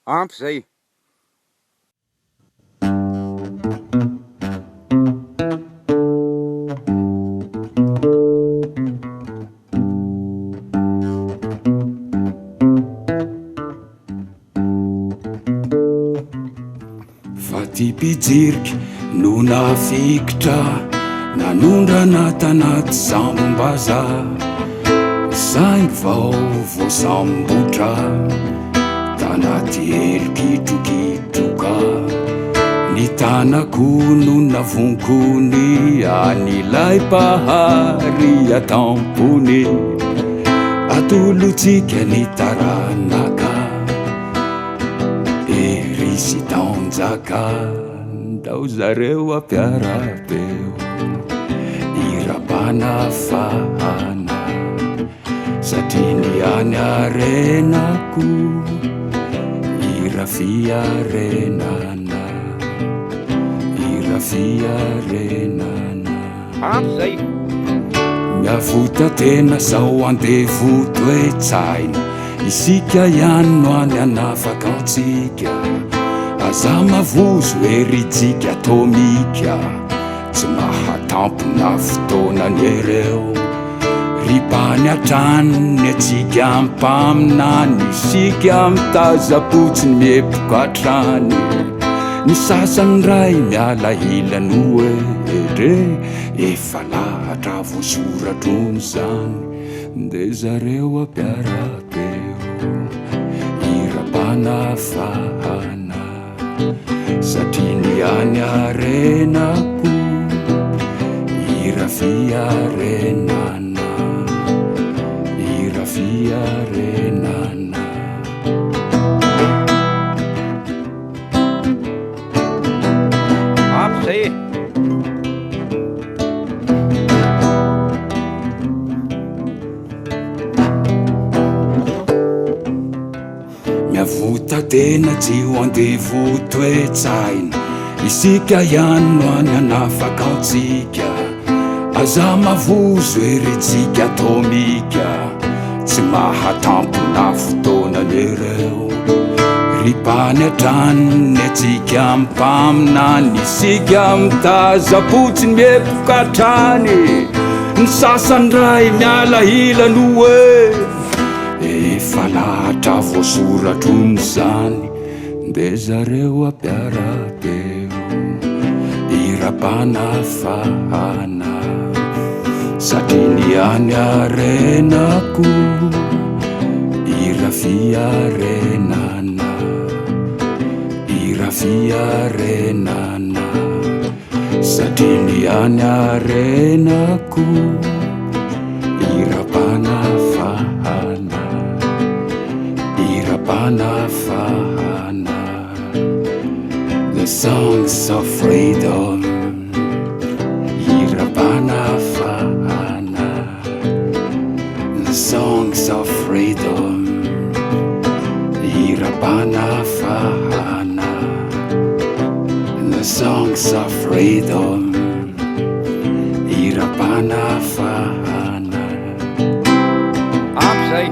Ampy zay. Fa ty mpijiriky no nafikitra nanondrana tanaty sambom-baza saingy vao voasambotra tanaty helikitrokitroka ny tanako no navonkony anilay pahary atampony atolotsika ny taranaka erisy taonjaka ndao zareo ampiarabeo irabana fahana satria ny any arenako irafiarenana irafiarenana Ampy zay. miavota tena sao andevoto etsaina isika ihany no any anafaka antsika aza mavozo eritsika atomika tsy mahatampona fotoanany ereo ribany atranony atsika ampaminany isika mitazapotsiny miepoka atrany ny sasany ray miala hilanoe ere efa lahatra voasoratrony zany nde zareo ampiarabeo irabana fahana satria ny any arenako irafiarenana irafiarenana Ampy zay. miavota tena tsy ho andevoto etsaina isika ihany no any anafaka antsika aza mavozo eritsika atomika tsy mahatampona fotoanany ereo ribany atranony atsika ampaminany isika mitazapotsiny miepoka atrany ny sasany ray miala hilanoe efa lahatra voasoratrony zany nde zareo ampiarabeo irabana fahana satria ny any arenako irafiarenana irafiarenana satria ny any arenako irabana fahana irabana fahana the songs of freedom irabana fahana the songs of freedom irabana fahana the songs of freedom irabana fahana Ampy zay.